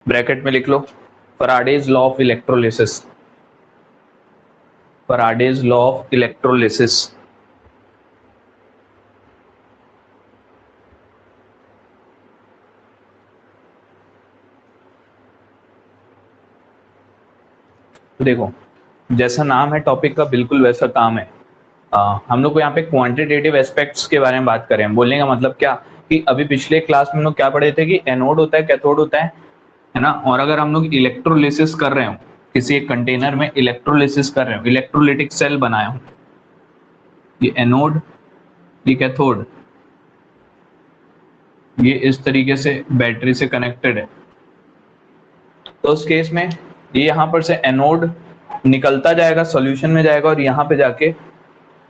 Bracket में लिख लो Faraday's law of electrolysis, Faraday's law of electrolysis. देखो जैसा नाम है टॉपिक का बिल्कुल वैसा काम है। हम लोग को यहाँ पे क्वांटिटेटिव एस्पेक्ट्स के बारे में बात करें। बोलने का मतलब क्या कि अभी पिछले क्लास में हम लोग क्या पढ़े थे कि एनोड होता है, कैथोड होता है ना। और अगर हम लोग इलेक्ट्रोलिसिस कर रहे हो, किसी एक कंटेनर में इलेक्ट्रोलिसिस कर रहे हो, इलेक्ट्रोलिटिक सेल बनाया हो, ये एनोड, ये कैथोड, ये इस तरीके से बैटरी से कनेक्टेड है। तो उस केस में ये यहाँ पर से एनोड निकलता जाएगा, सॉल्यूशन में जाएगा और यहाँ पे जाके,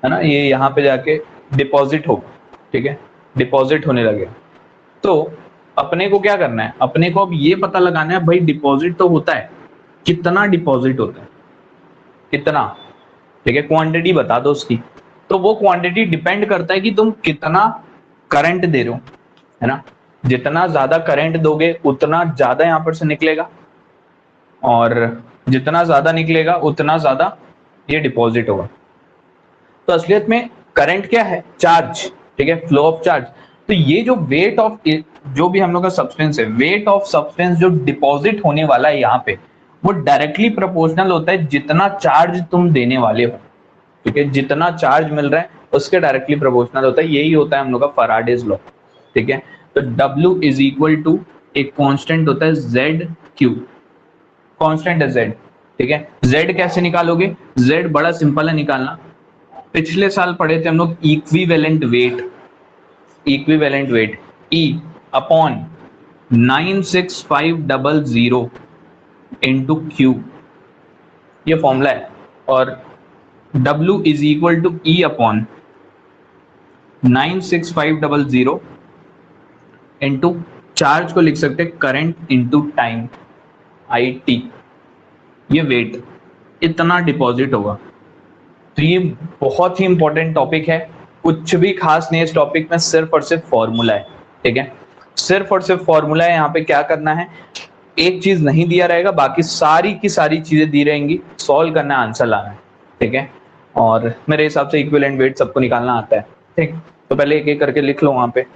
है ना, ये यहाँ पे जाके डिपॉजिट होगा। ठीक है, डिपॉजिट होने लगे। तो अपने को क्या करना है, अपने को अब ये पता लगाना है भाई डिपॉजिट तो होता है, कितना डिपॉजिट होता है, कितना। ठीक है, क्वांटिटी बता दो उसकी। तो वो क्वांटिटी डिपेंड करता है कि तुम कितना करंट दे रहे हो, है ना। जितना ज्यादा करंट दोगे उतना ज्यादा यहाँ पर से निकलेगा, और जितना ज्यादा निकलेगा उतना ज्यादा ये डिपॉजिट होगा। तो असलियत में करंट क्या है, चार्ज। ठीक है, फ्लो ऑफ चार्ज। तो ये जो वेट ऑफ जो भी हम लोग का सब्सटेंस है, वेट ऑफ सब्सटेंस जो डिपॉजिट होने वाला है यहाँ पे, वो डायरेक्टली प्रोपोर्शनल होता है जितना चार्ज तुम देने वाले हो। ठीक है, जितना चार्ज मिल रहा है उसके डायरेक्टली प्रोपोर्शनल होता है। यही होता है हम लोग का फैराडेज लॉ। ठीक है, तो W इज इक्वल टू एक कांस्टेंट होता है ZQ, कांस्टेंट है Z। ठीक है, Z कैसे निकालोगे, Z बड़ा सिंपल है निकालना। पिछले साल पढ़े थे हम लोग equivalent weight, equivalent weight E upon 96500 into Q, ये फॉर्मूला है। और W is equal to E upon 96500 into charge को लिख सकते हैं करंट इंटू टाइम, IT। ये वेट, इतना डिपॉजिट होगा। तो ये बहुत ही इंपॉर्टेंट टॉपिक है, कुछ भी खास नहीं इस टॉपिक में, सिर्फ और सिर्फ फॉर्मूला है। ठीक है, सिर्फ और सिर्फ फॉर्मूला है। यहाँ पे क्या करना है, एक चीज नहीं दिया रहेगा, बाकी सारी की सारी चीजें दी रहेंगी, सॉल्व करना है, आंसर लाना है। ठीक है, और मेरे हिसाब से इक्विवेलेंट वेट सबको निकालना आता है। ठीक, तो पहले एक एक करके लिख लो। वहां पे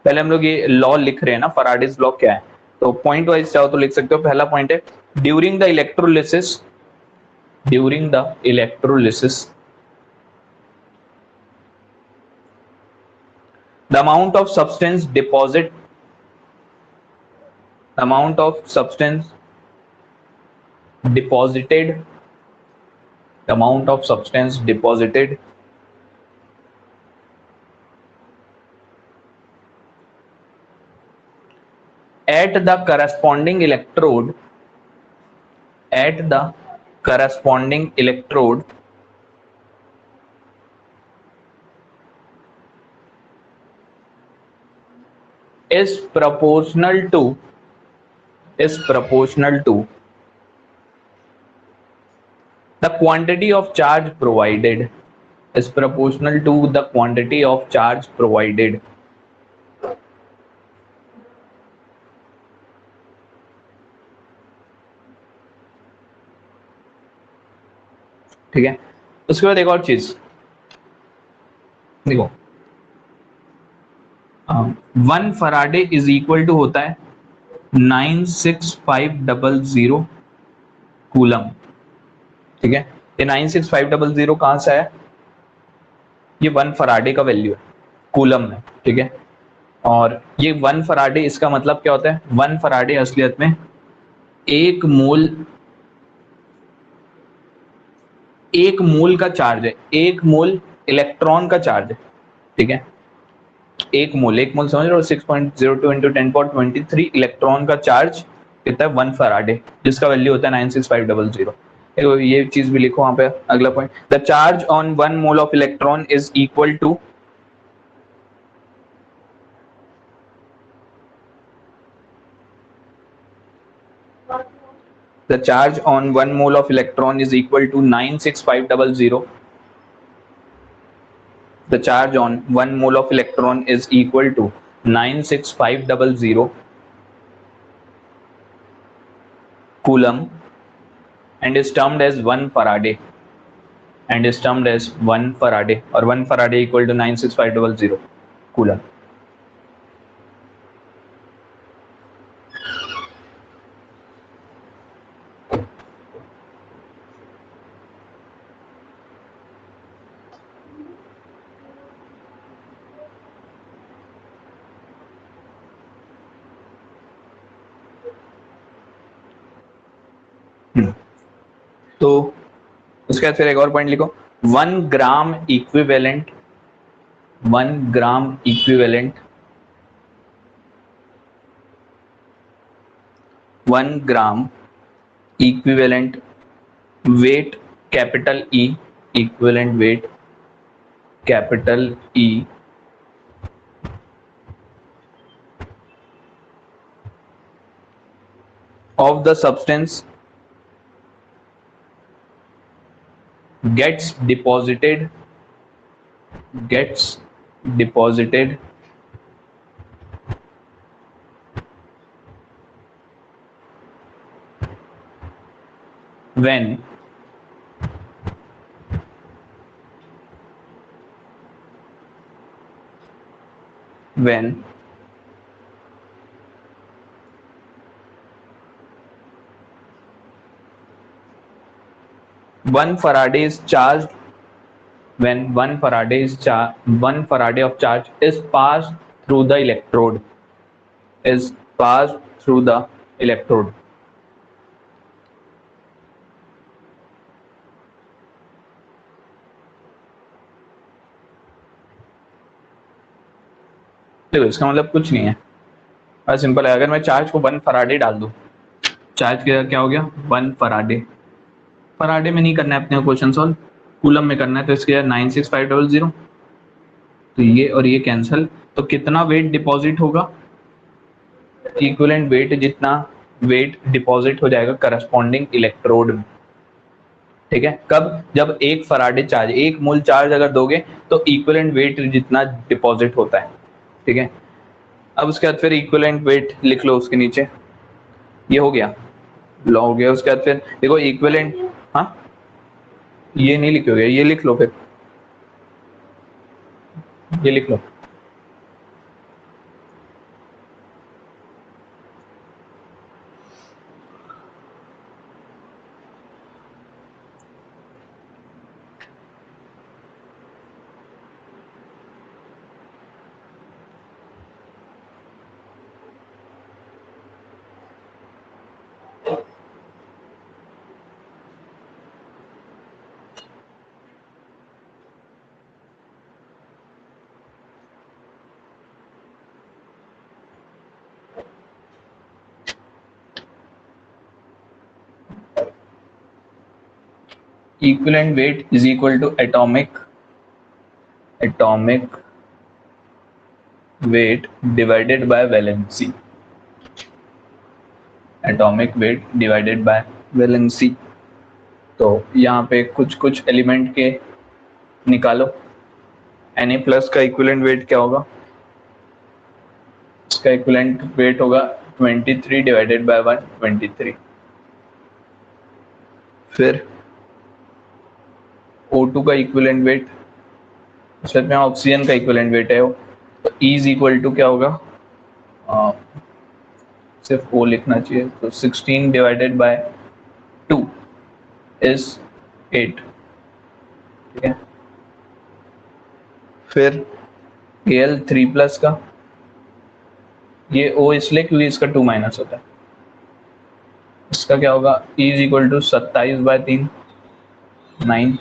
पहले हम लोग ये लॉ लिख रहे हैं ना, फैराडेज लॉ क्या है, तो पॉइंट वाइज चाहो तो लिख सकते हो। पहला पॉइंट है during the electrolysis, during the electrolysis the amount of substance deposit, the amount of substance deposited, the amount of substance deposited at the corresponding electrode, at the corresponding electrode is proportional to, is proportional to the quantity of charge provided, is proportional to the quantity of charge provided। ठीक है, उसके बाद एक और चीज देखो, 1 Faraday is equal to होता है 96500 कूलम। ठीक है, ये 96500 कहां से आया, ये 1 फराडे का वैल्यू है कूलम में। ठीक है, और ये 1 फराडे, इसका मतलब क्या होता है, 1 फराडे असलियत में एक मोल, एक मोल का चार्ज है, एक मोल इलेक्ट्रॉन का चार्ज है। ठीक है, एक मोल, एक मोल समझ रहे हो, 6.02 इंटू 10⁻23 इलेक्ट्रॉन का चार्ज कितना है, 1 फराडे, जिसका वैल्यू होता है 96500। ये चीज भी लिखो वहां पे। अगला point, the charge on 1 mole of electron is equal to, the charge on 1 mole of electron is equal to 96500, the charge on 1 mole of electron is equal to 96500 coulomb and is termed as 1 Faraday or 1 Faraday equal to 96500 coulomb. तो उसके बाद फिर एक और point लिखो, 1 gram equivalent 1 gram equivalent 1 gram equivalent weight capital E equivalent weight capital E of the substance gets deposited when 1 Faraday is charged when 1 Faraday of charge is passed through the electrode देखो इसका मतलब कुछ नहीं है, बस simple है। अगर मैं चार्ज को 1 फराडे डाल दूं, चार्ज क्या हो गया 1 फराडे में नहीं करना है अपने क्वेश्चन सॉल्व, कूलम में करना है, तो इसके 96500, तो ये और ये कैंसल, तो कितना वेट डिपॉजिट होगा, इक्विवेलेंट वेट जितना वेट डिपॉजिट हो जाएगा करस्पॉन्डिंग इलेक्ट्रोड में। ठीक है, कब, जब 1 फराडे चार्ज 1 मोल चार्ज अगर दोगे तो इक्विवेलेंट वेट जितना डिपॉजिट होता है। ठीक है, अब उसके बाद फिर इक्विवेलेंट वेट लिख लो उसके नीचे, ये हो गया, लॉ हो गया। उसके बाद फिर देखो इक्विवेलेंट, हाँ ये नहीं लिखोगे, ये लिख लो, फिर ये लिख लो, equivalent weight is equal to atomic weight divided by valency, atomic weight divided by valency। तो यहाँ पे कुछ एलिमेंट के निकालो, Na प्लस का इक्विवेलेंट वेट क्या होगा, इसका इक्विवेलेंट वेट होगा 23 डिवाइडेड बाय 123। फिर O2 का इक्विवेलेंट वेट, सर में ऑक्सीजन का इक्विवेलेंट वेट है वो, तो E इज इक्वल टू क्या होगा, सिर्फ O लिखना चाहिए, तो 16 डिवाइडेड बाय 2 इज 8। ठीक है, फिर Al3 प्लस का, ये O इसलिए क्योंकि इसका 2 माइनस होता है, इसका क्या होगा, E is equal to 27 by 3 9।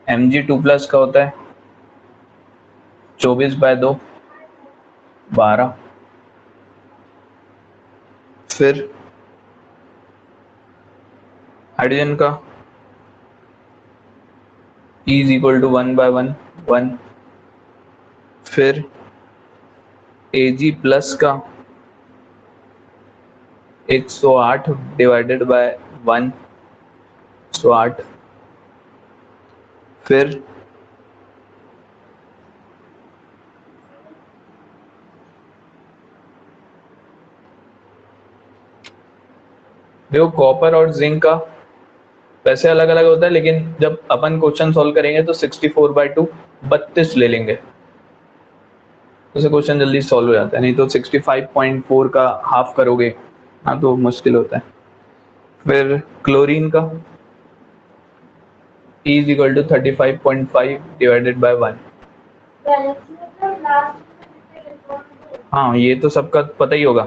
Mg2 plus का होता है 24 बाय 2 12। फिर हाइड्रोजन का E is equal to 1 by 1 1। फिर Ag प्लस का 108 डिवाइडेड बाय 1 108। फिर देखो कॉपर और जिंक का वैसे अलग अलग होता है, लेकिन जब अपन क्वेश्चन सॉल्व करेंगे तो 64/2 32 ले लेंगे, तो क्वेश्चन जल्दी सॉल्व हो जाता है। नहीं तो 65.4 का हाफ करोगे हाँ तो मुश्किल होता है। फिर क्लोरीन का E is equal to 35.5 divided by 1। हाँ ये तो सबका पता ही होगा,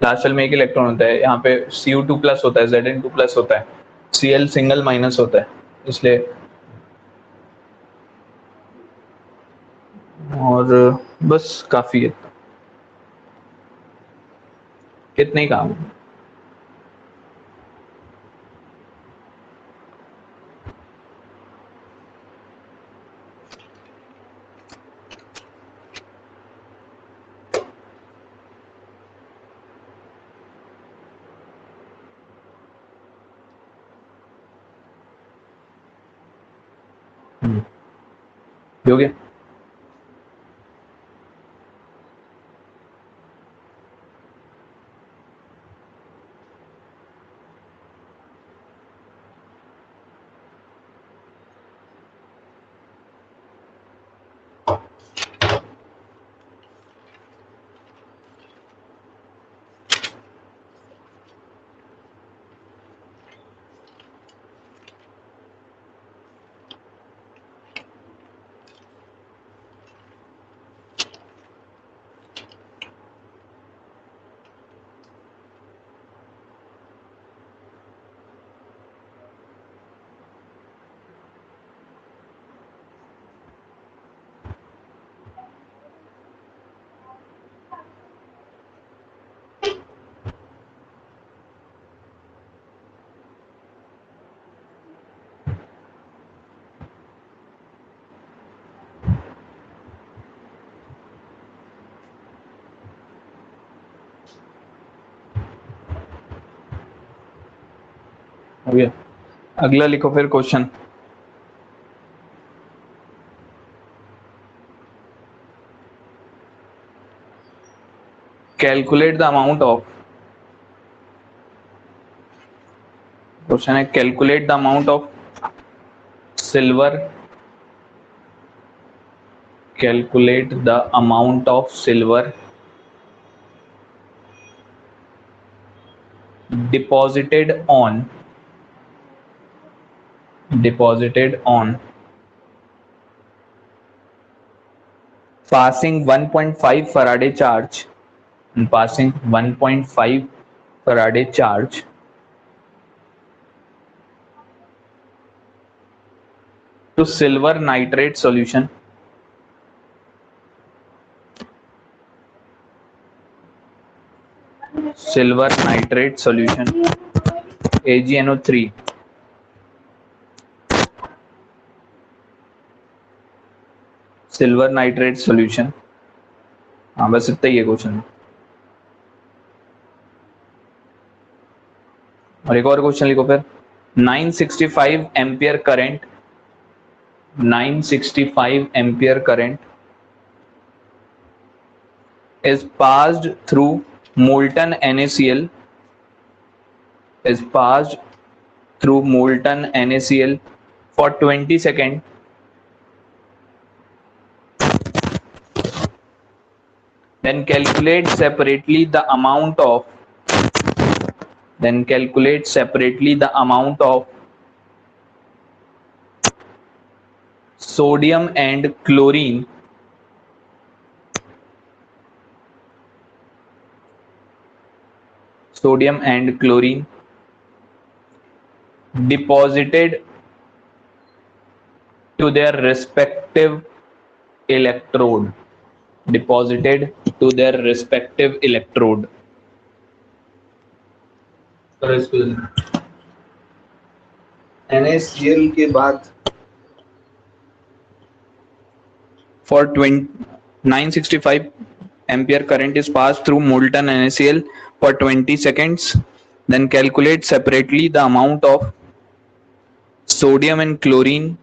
लास्ट शेल में एक इलेक्ट्रॉन होता है, यहाँ पे Cu2 प्लस होता है, Zn2 प्लस होता है, Cl सिंगल माइनस होता है, इसलिए। और बस काफी है, कितने ही काम है। हो गया। हो गया, अगला लिखो फिर question. Calculate the amount of, question है calculate the amount of silver, calculate the amount of silver deposited on passing 1.5 Faraday charge and passing 1.5 Faraday charge to silver nitrate solution AgNO3 silver nitrate solution. हाँ बस इतना ही है question. और एक और question लिखो फिर। 965 ampere current, 965 ampere current is passed through molten NaCl, is passed through molten NaCl for 20 seconds, then calculate separately the amount of sodium and chlorine deposited to their respective electrode, NaCl के बाद for 965 ampere current is passed through molten NaCl for 20 seconds, then calculate separately the amount of sodium and chlorine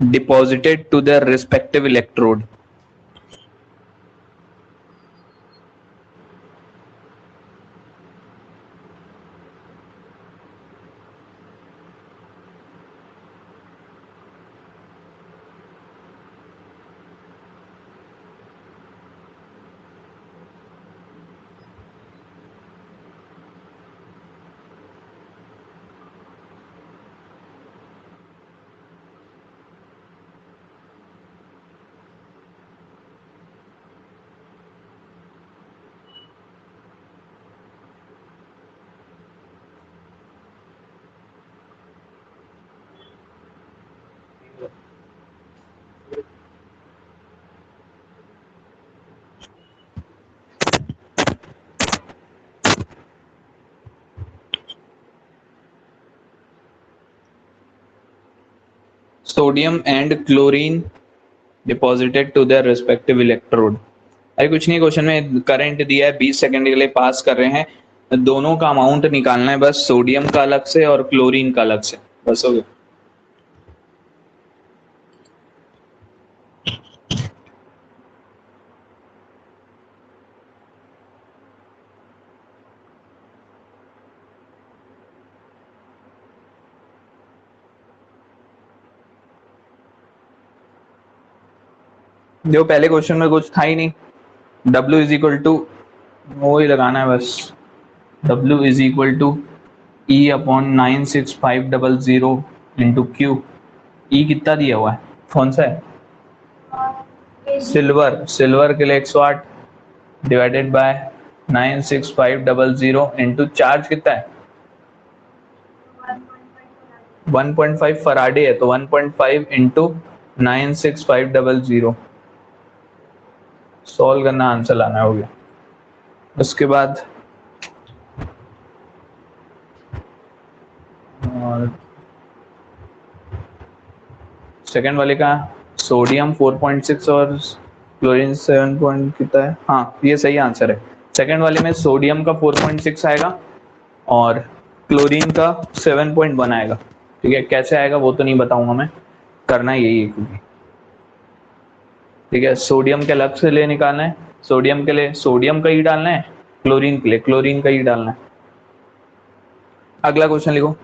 deposited to their respective electrode. Sodium and chlorine deposited to their respective electrode. अरे कुछ नहीं, question में current दिया है 20 second के लिए पास कर रहे हैं, दोनों का अमाउंट निकालना है बस, सोडियम का अलग से और क्लोरीन का अलग से, बस हो गया। जो पहले क्वेश्चन में कुछ था ही नहीं, W इज इक्वल टू, वो ही लगाना है बस, W is equal to E upon 96500 into Q. E कितना दिया हुआ है, कौन सा है, सिल्वर, सिल्वर के लिए 108 डिवाइडेड बाय 96500 इंटू चार्ज कितना है 1.5 फराडे है, तो 1.5 इंटू 96500 सॉल्व करना, आंसर लाना हो गया। उसके बाद सेकेंड वाले का सोडियम 4.6 और क्लोरीन 7 पॉइंट कितना है, हाँ ये सही आंसर है। सेकेंड वाले में सोडियम का 4.6 आएगा और क्लोरीन का 7.1 आएगा। ठीक है, कैसे आएगा वो तो नहीं बताऊंगा मैं, करना यही है क्योंकि ठीक है, सोडियम के अलग से लिए निकालना है, सोडियम के लिए सोडियम का ही डालना है, क्लोरीन के लिए क्लोरीन का ही डालना है। अगला क्वेश्चन लिखो,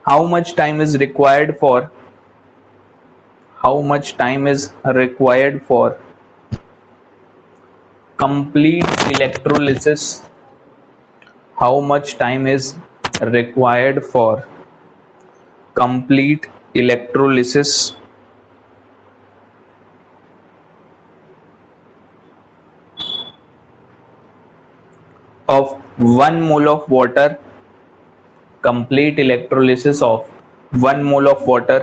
how much time is required for, how much time is required for complete electrolysis, how much time is required for complete electrolysis of 1 mole of water, complete electrolysis of 1 mole of water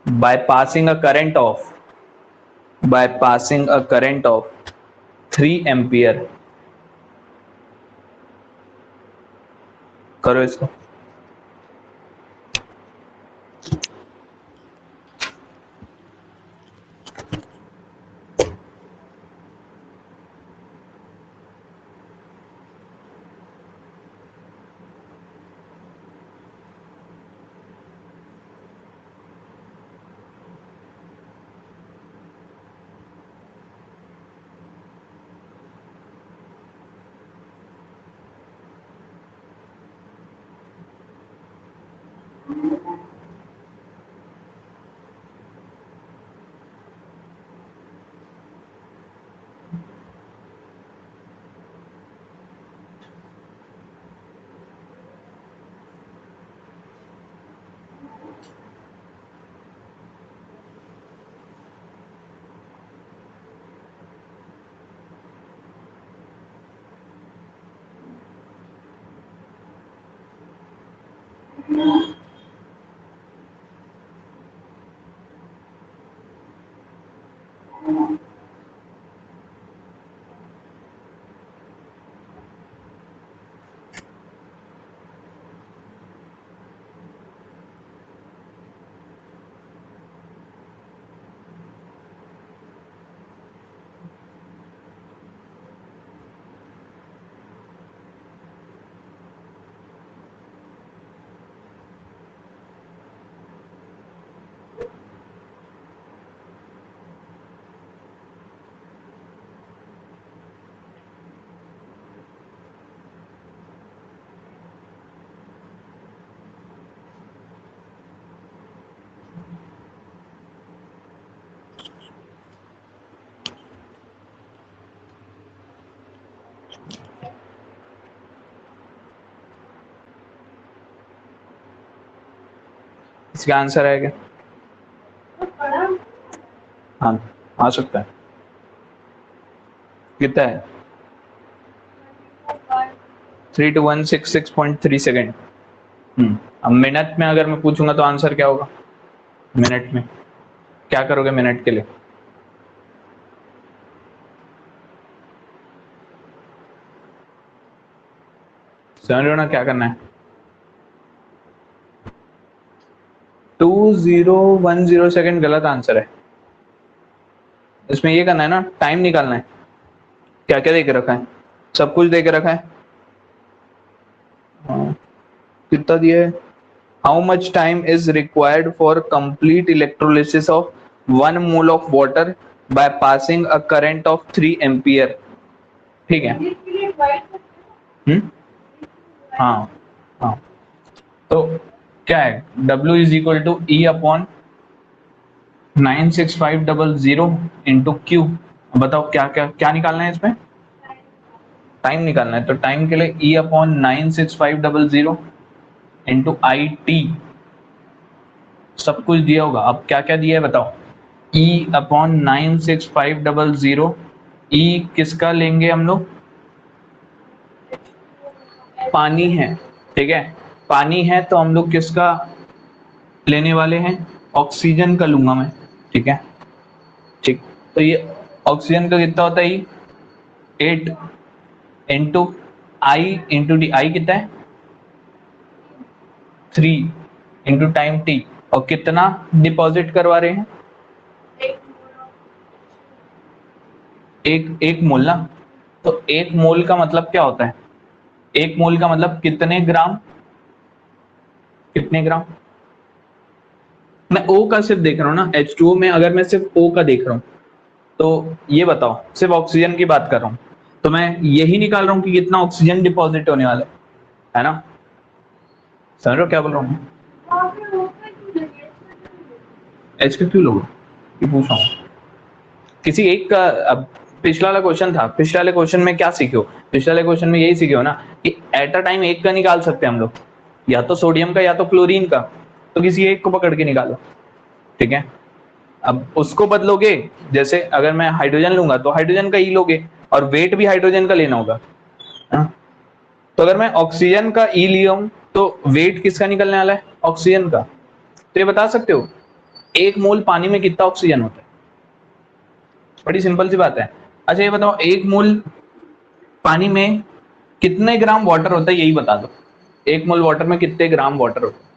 by passing a current of, by passing a current of 3 ampere। करो इसको, इसका answer है क्या, हाँ आ सकता है, कितना है 3216.3 सेकेंड। अब मिनट में अगर मैं पूछूंगा तो आंसर क्या होगा, मिनट में क्या करोगे मिनट के लिए, समझ रहे हो ना क्या करना है? 2010 सेकेंड गलत आंसर है। इसमें ये करना है ना, टाइम निकालना है। क्या क्या दे के रखा है? सब कुछ दे के रखा है। हाँ, कितना दिया है? How much time is required for complete electrolysis of 1 mole of water by passing a current of 3 ampere. ठीक है। हाँ हाँ। तो क्या है, W is equal to E upon 96500 into Q. बताओ क्या क्या क्या निकालना है इसमें? टाइम निकालना है। तो टाइम के लिए ई अपॉन 96500 इंटू आई टी। सब कुछ दिया होगा। अब क्या क्या दिया है बताओ? ई अपॉन 96500, ई किसका लेंगे हम लोग? पानी है, ठीक है। पानी है तो हम लोग किसका लेने वाले हैं? ऑक्सीजन का लूंगा मैं, ठीक है। ठीक, तो ये ऑक्सीजन का कितना होता है? 8 इंटू आई इंटू डी। आई कितना है? 3 इंटू टाइम टी। और कितना डिपॉजिट करवा रहे हैं? एक मोल ना। तो 1 मोल का मतलब क्या होता है? 1 मोल का मतलब कितने ग्राम? कितने ग्राम? मैं ओ का सिर्फ देख रहा हूँ ना, H2O में अगर मैं सिर्फ ओ का देख रहा हूँ तो ये बताओ, सिर्फ ऑक्सीजन की बात कर रहा हूँ तो मैं यही निकाल रहा हूँ कि कितना ऑक्सीजन डिपॉजिट होने वाला है ना? समझ रहे हो क्या बोल रहा हूँ? एच का क्यों लोगे, ये पूछ रहा हूँ। किसी एक का, अब पिछला वाला क्वेश्चन था, पिछले वाले क्वेश्चन में क्या सीखे हो? पिछले वाले क्वेश्चन में यही सीखे हो ना कि एट अ टाइम एक का निकाल सकते हैं हम लोग, या तो सोडियम का या तो क्लोरीन का। तो किसी एक को पकड़ के निकालो, ठीक है। अब उसको बदलोगे, जैसे अगर मैं हाइड्रोजन लूंगा तो हाइड्रोजन का ई लोगे, और वेट भी हाइड्रोजन का लेना होगा, हाँ? तो अगर मैं ऑक्सीजन का ई लिया हूं तो वेट किसका निकलने वाला है? ऑक्सीजन का। तो ये बता सकते हो 1 मोल पानी में कितना ऑक्सीजन होता है? बड़ी सिंपल सी बात है। अच्छा ये बताओ 1 मोल पानी में कितने ग्राम वाटर होता है, यही बता दो। 1 मोल वाटर में कितने ग्राम वाटर होता है?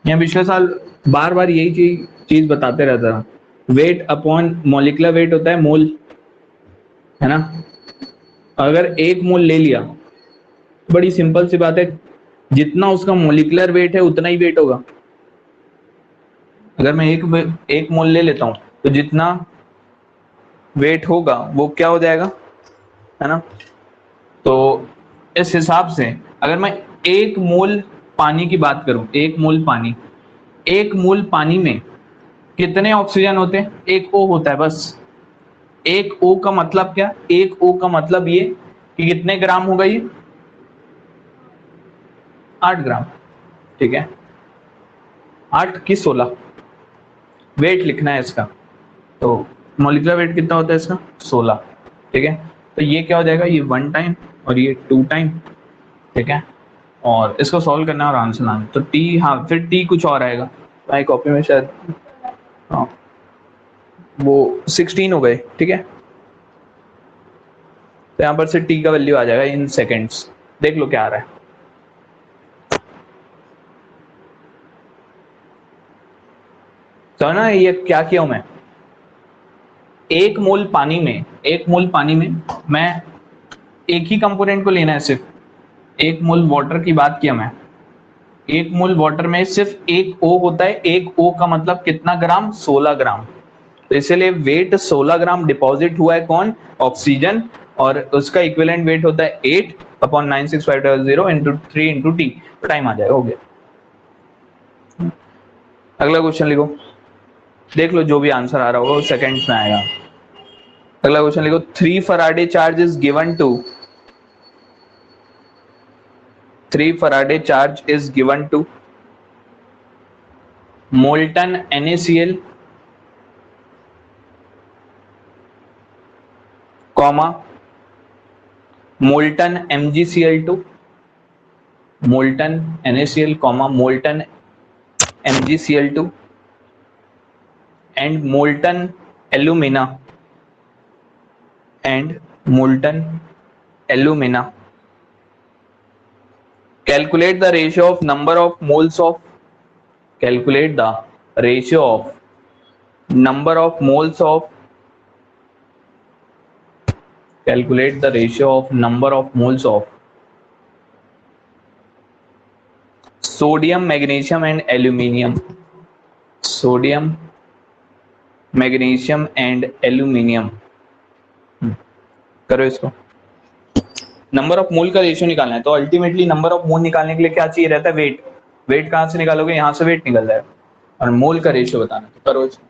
मैं पिछले साल बार बार यही चीज बताते रहता हूँ। वेट अपॉन मॉलिक्यूलर वेट होता है मोल, है ना। अगर 1 मोल ले लिया, बड़ी सिंपल सी बात है, जितना उसका मॉलिक्यूलर वेट है उतना ही वेट होगा। अगर मैं एक मोल ले लेता हूं तो जितना वेट होगा वो क्या हो जाएगा, है ना। तो इस हिसाब से अगर मैं 1 मोल पानी की बात करूं, 1 मोल पानी, 1 मोल पानी में कितने ऑक्सीजन होते हैं? एक ओ होता है बस। एक ओ का मतलब क्या? एक ओ का मतलब ये कि कितने ग्राम होगा ये? 8 ग्राम, ठीक है। 8 की 16 वेट लिखना है इसका। तो मॉलिक्यूलर वेट कितना होता है इसका? 16, ठीक है। तो ये क्या हो जाएगा? ये 1 टाइम और ये 2 टाइम, ठीक है। और इसको सॉल्व करना है और आंसर लाना है। तो टी, हाँ फिर टी कुछ और आएगा, माई कॉपी में शायद, हाँ वो 16 हो गए, ठीक है। तो यहाँ पर से टी का वैल्यू आ जाएगा इन सेकेंड्स। देख लो क्या आ रहा है। तो ना ये क्या किया हूं मैं, 1 मोल पानी में, 1 मोल पानी में मैं एक ही कंपोनेंट को लेना है सिर्फ। 1 मोल वाटर की बात किया मैं, 1 मोल वाटर में सिर्फ एक ओ होता है। एक ओ का मतलब कितना ग्राम? 16 ग्राम। तो इसलिए वेट 16 ग्राम डिपॉजिट हुआ है, कौन? ऑक्सीजन। और उसका इक्विवेलेंट वेट होता है 8 अपॉन 96500 इंटू 3 इंटू टी। तो टाइम आ जाएगा, हो गया। अगला क्वेश्चन लिखो, देख लो जो भी आंसर आ रहा होगा वो सेकंड्स में आएगा। अगला क्वेश्चन लिखो, 3 Faraday charge is given to, 3 Faraday charge is given to molten NaCl, comma molten MgCl2, molten NaCl, comma molten MgCl2 and molten alumina, and molten alumina Calculate the ratio of number of moles of calculate the ratio of number of moles of calculate the ratio of number of moles of sodium, magnesium and aluminium. Sodium, magnesium and aluminium. करो इसको. Number of mole का ratio निकालना है, तो ultimately number of mole निकालने के लिए क्या चाहिए रहता है? वेट. वेट कहां से निकालोगे? यहां से वेट निकल जाएगा और मोल का रेशियो बताना. तो करो इसको.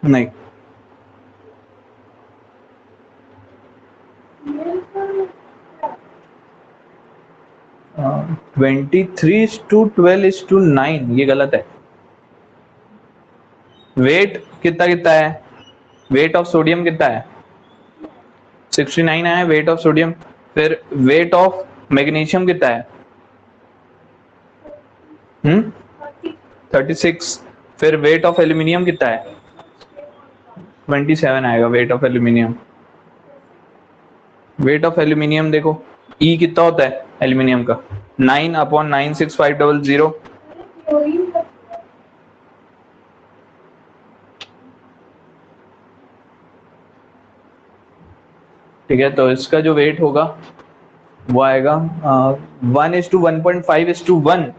नहीं. 23:12:9 ये गलत है. वेट कितना कितना है? वेट ऑफ सोडियम कितना है? 69 है वेट ऑफ सोडियम. फिर वेट ऑफ मैग्नीशियम कितना है? 36। फिर वेट ऑफ एल्यूमिनियम कितना है? 27 आएगा weight of aluminium. Weight of aluminium देखो ई कितना होता है एल्यूमिनियम का? 9/96500। ठीक है, तो इसका जो वेट होगा वो आएगा 1:1.5:1।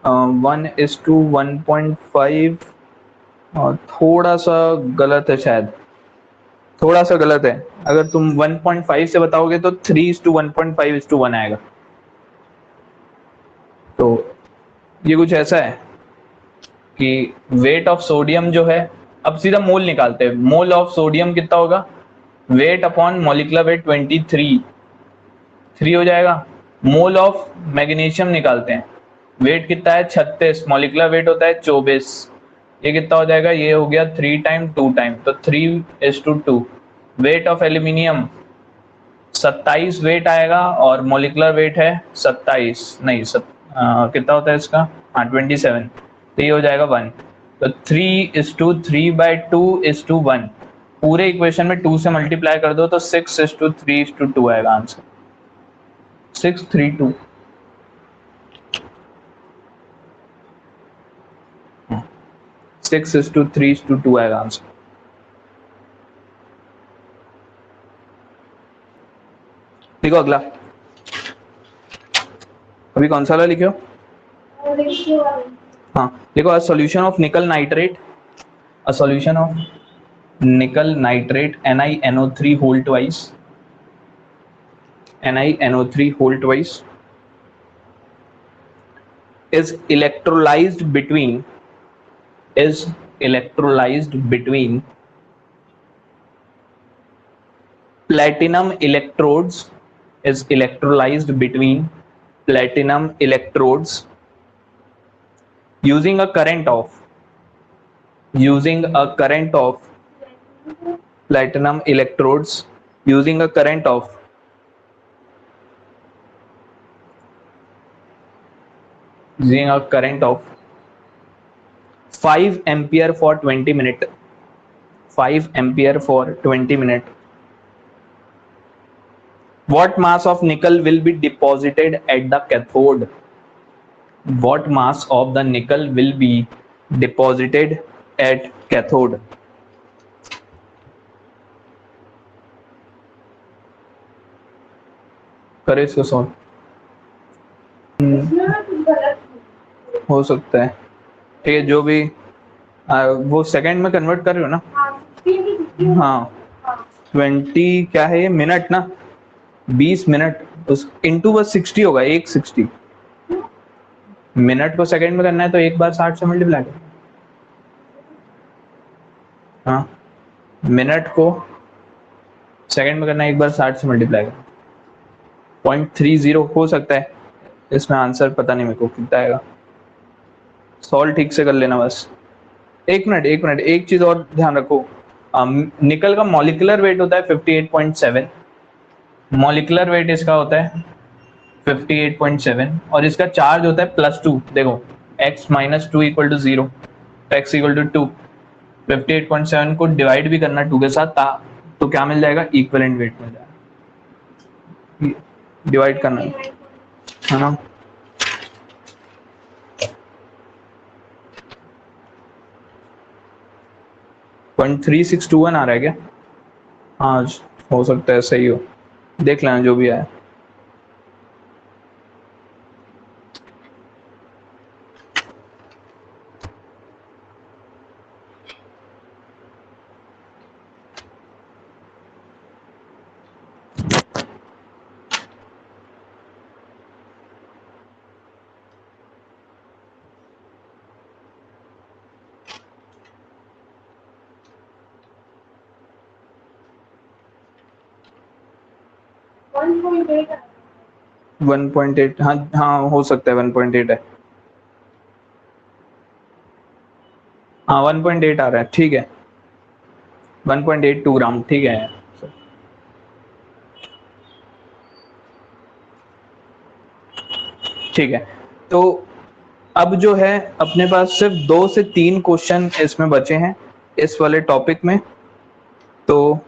1:1.5 थोड़ा सा गलत है शायद, थोड़ा सा गलत है। अगर तुम 1.5 से बताओगे तो 3:1.5:1 आएगा। तो ये कुछ ऐसा है कि वेट ऑफ सोडियम जो है, अब सीधा मोल निकालते हैं। मोल ऑफ सोडियम कितना होगा? वेट अपॉन मॉलिक्यूलर वेट 3 हो जाएगा। मोल ऑफ मैग्नीशियम निकालते हैं, वेट कितना है? 36, मॉलिक्यूलर वेट होता है 24। ये कितना हो जाएगा? ये हो गया 3 टाइम 2 टाइम, तो 3:2। वेट ऑफ एल्यूमिनियम 27 वेट आएगा और मॉलिक्यूलर वेट है 27, नहीं कितना होता है इसका? हाँ 27, तो ये हो जाएगा 1। तो 3:3/2:1। पूरे इक्वेशन में 2 से मल्टीप्लाई कर दो तो 6:3:2 आएगा आंसर। 632। 6:3:2 आएगा आंसर। देखो अगला, अभी कौन सा वाला लिखे हो? हाँ देखो, अ सॉल्यूशन ऑफ निकल नाइट्रेट, अ सॉल्यूशन ऑफ निकल nitrate NiNO3 whole twice, NiNO3 whole twice is electrolyzed between platinum electrodes, is electrolyzed between platinum electrodes using a current of platinum electrodes using a current of 5 ampere for 20 minutes. 5 ampere for 20 minutes. What mass of nickel will be deposited at the cathode? What mass of the nickel will be deposited at cathode? करे इसको solve, हो सकता है। ठीक है, जो भी वो सेकंड में कन्वर्ट कर रहे हो ना? हाँ 20 क्या है ये मिनट ना, 20 मिनट उस इंटू बस 60 होगा, 160। मिनट को सेकंड में करना है तो एक बार 60 से मल्टीप्लाई करो। हाँ मिनट को सेकंड में करना है, एक बार 60 से मल्टीप्लाई करो। 0.30 हो सकता है इसमें, आंसर पता नहीं मेरे को कितना आएगा। सॉल्व ठीक से कर लेना बस। एक मिनट, एक चीज और ध्यान रखो, निकल का मॉलिक्यूलर वेट होता है 58.7। मॉलिक्यूलर वेट इसका होता है 58.7 और इसका चार्ज होता है +2। देखो x - 2 = 0, x = 2। 58.7 को डिवाइड भी करना 2 के साथ, तो क्या मिल जाएगा? इक्विवेलेंट वेट मिल जाएगा। डिवाइड करना है ना। पॉइंट 3621 आ रहा है क्या? हाँ हो सकता है सही हो, देख लेना जो भी आया। वन पॉइंट एट, हाँ हो सकता है 1.8 है। हाँ 1.8 आ रहा है, ठीक है 1.82 ग्राम, ठीक है। ठीक है, तो अब जो है अपने पास सिर्फ 2 से 3 क्वेश्चन इसमें बचे हैं इस वाले टॉपिक में। तो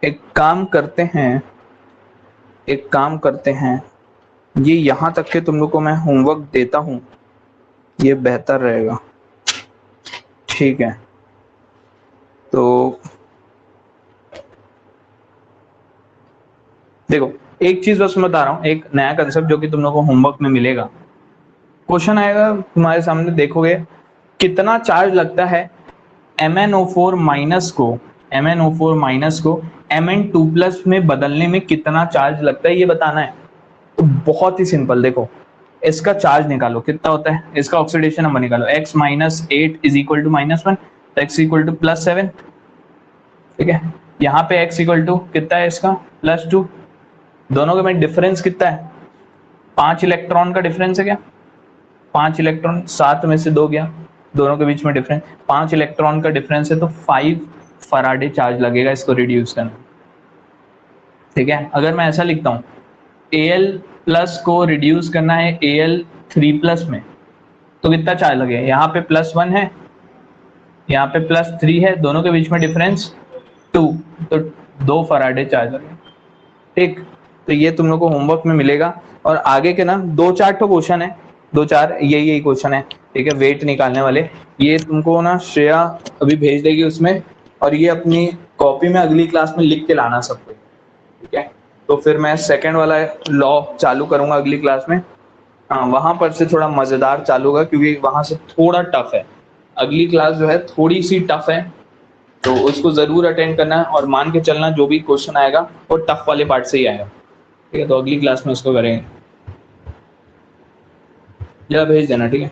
एक काम करते हैं, ये यहाँ तक के तुम लोग को मैं होमवर्क देता हूँ, ये बेहतर रहेगा, ठीक है। तो देखो एक चीज बस मैं बता रहा हूँ, एक नया कंसेप्ट जो कि तुम लोग को होमवर्क में मिलेगा। क्वेश्चन आएगा तुम्हारे सामने, देखोगे कितना चार्ज लगता है MnO4 माइनस को Mn2+ में बदलने में कितना चार्ज लगता है, ये बताना है। तो बहुत ही सिंपल, देखो इसका चार्ज निकालो कितना होता है, इसका ऑक्सीडेशन नंबर निकालो, x - 8 = -1, तो x = +7, ठीक है। यहाँ पे x = कितना है इसका +2, दोनों के में डिफरेंस कितना है, 5 इलेक्ट्रॉन का डिफरेंस है क्या, 5 इलेक्ट्रॉन, 7 में से 2 गया, दोनों के बीच में डिफरेंस 5 इलेक्ट्रॉन का डिफरेंस है, तो 5 फराडे चार्ज लगेगा इसको रिड्यूस करने, ठीक है। अगर मैं ऐसा लिखता हूँ Al+ को रिड्यूस करना है Al3+ में, तो कितना चार्ज लगेगा, यहाँ पे +1 है, यहाँ पे +3 है, दोनों के बीच में डिफरेंस 2, तो 2 फराडे चार्ज लगेगा, ठीक। तो ये तुम लोग को होमवर्क में मिलेगा। और आगे के ना 2-4 तो क्वेश्चन है, 2-4 यही क्वेश्चन है, ठीक है, वेट निकालने वाले, ये तुमको ना श्रेया अभी भेज देगी उसमें, और ये अपनी कॉपी में अगली क्लास में लिख के लाना सबको, ठीक है। तो फिर मैं सेकंड वाला लॉ चालू करूंगा अगली क्लास में, हाँ वहां पर से थोड़ा मजेदार चालू होगा, क्योंकि वहां से थोड़ा टफ है, अगली क्लास जो है थोड़ी सी टफ है, तो उसको जरूर अटेंड करना है, और मान के चलना जो भी क्वेश्चन आएगा वो टफ वाले पार्ट से ही आएगा, ठीक है। तो अगली क्लास में उसको करेंगे, जरा भेज देना, ठीक है।